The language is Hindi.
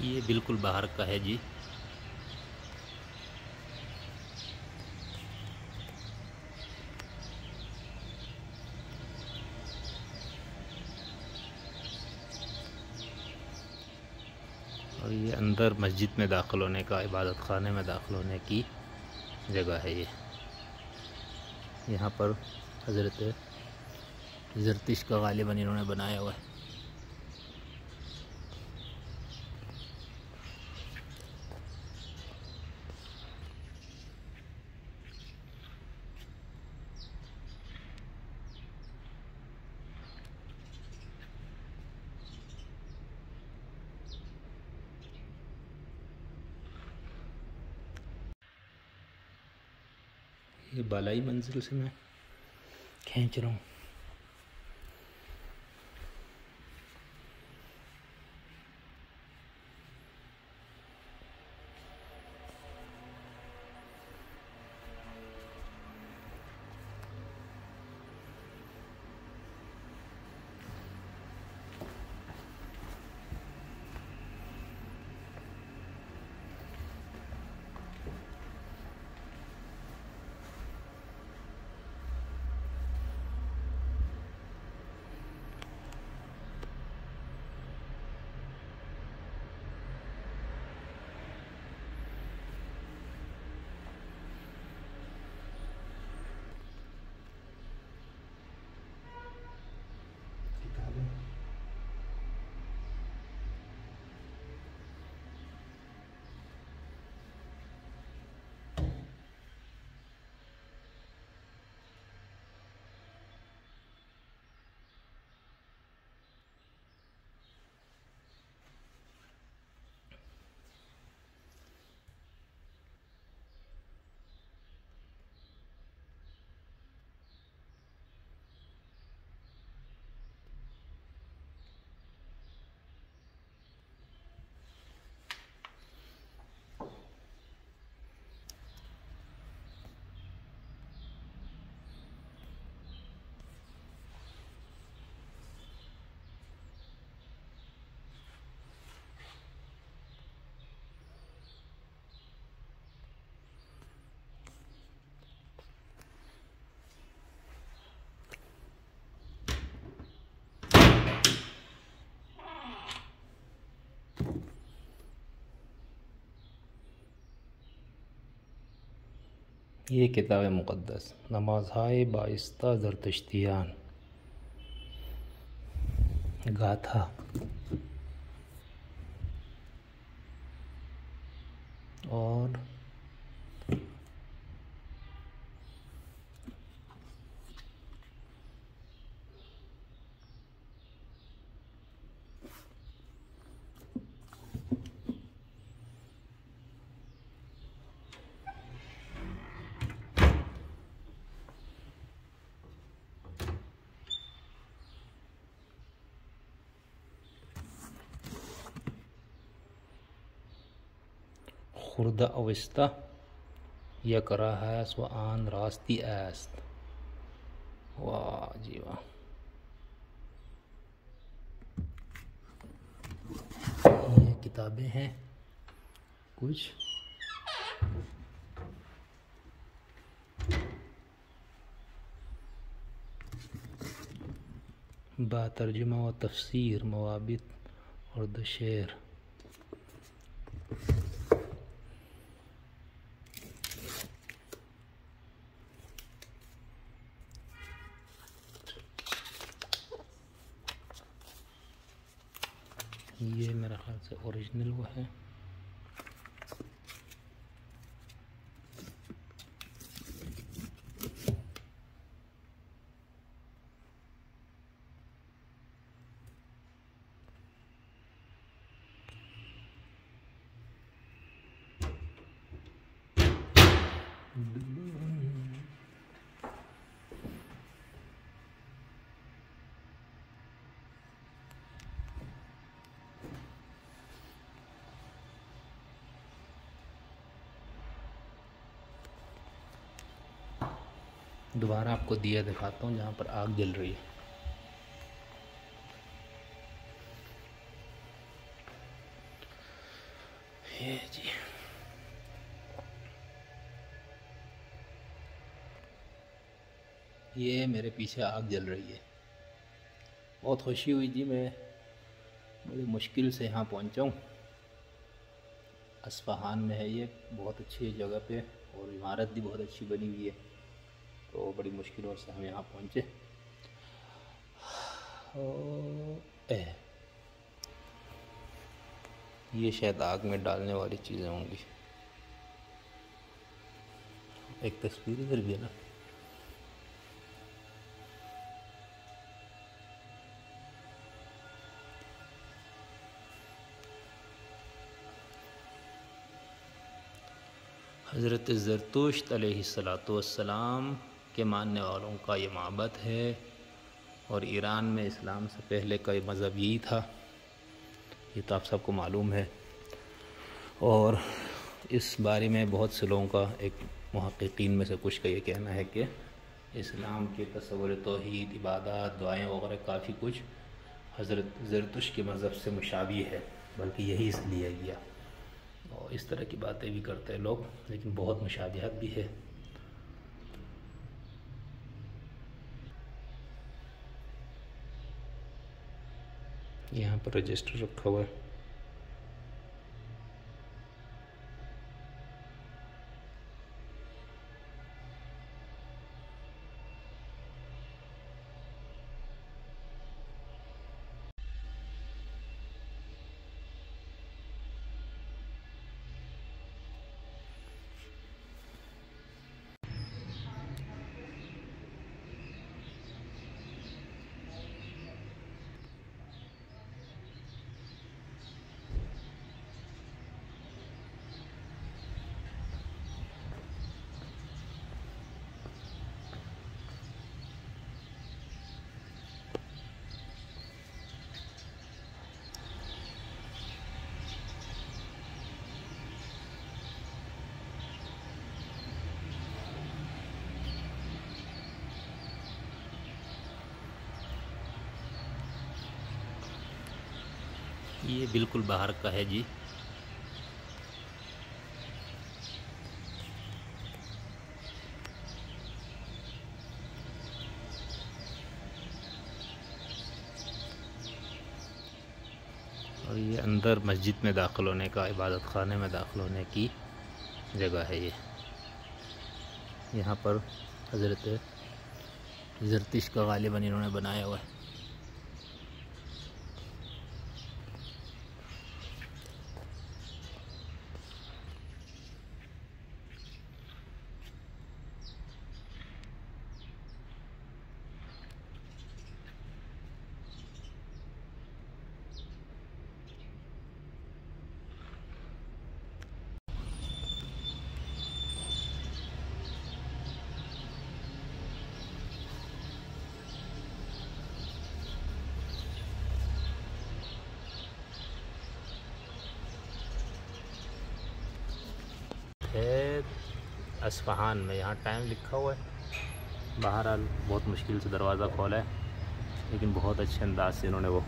ये बिल्कुल बाहर का है जी। और ये अंदर मस्जिद में दाखिल होने का, इबादत खाने में दाखिल होने की जगह है। ये यहाँ पर हज़रत ज़रतिश का गालिबन इन्होंने बनाया हुआ है। ये बालाई मंजिल से मैं खींच रहा हूँ। ये किताब मुक़द्दस नमाज़हाए बाइस्ता ज़रतुश्तियान गाथा। और खुर्दा अविस्ता यकरा हैस व आन रास्ती ऐस्त। वाह जी वाह। ये किताबें हैं कुछ। बातर्जुमा व तफसीर मवाबित और दशेर। ये मेरा ख्याल से ओरिजिनल वो है। दोबारा आपको दिया दिखाता हूँ जहाँ पर आग जल रही है। ये मेरे पीछे आग जल रही है। बहुत खुशी हुई जी, मैं बड़ी मुश्किल से यहाँ पहुँचा हूँ। अस्फ़हान में है ये, बहुत अच्छी जगह पे, और इमारत भी बहुत अच्छी बनी हुई है। तो बड़ी मुश्किलों से हम यहाँ पहुँचे। ये शायद आग में डालने वाली चीज़ें होंगी। एक तस्वीर इधर भी है ना। हज़रत ज़रतुश्त अलैहिस्सलाम के मानने वालों का ये माबद है, और ईरान में इस्लाम से पहले का ये मज़हब यही था। ये तो आप सबको मालूम है। और इस बारे में बहुत से लोगों का, एक मुहक्किकीन में से कुछ का ये कहना है कि इस्लाम के तस्वुर तौहीद, इबादत, दुआएं वगैरह काफ़ी कुछ हज़रत ज़रतुश्त के मज़हब से मुशाबिह है, बल्कि यही से लिया गया। और इस तरह की बातें भी करते हैं लोग, लेकिन बहुत मुशाबिहत भी है। यहाँ पर रजिस्टर रखा हुआ है। ये बिल्कुल बाहर का है जी। और ये अंदर मस्जिद में दाखिल होने का, इबादत खाने में दाखिल होने की जगह है ये। यहाँ पर हज़रत ज़रतुश्त का गालिबन इन्होंने बनाया हुआ है। अस्फ़हान में, यहाँ टाइम लिखा हुआ है। बहरहाल बहुत मुश्किल से दरवाज़ा खोला है, लेकिन बहुत अच्छे अंदाज से इन्होंने वो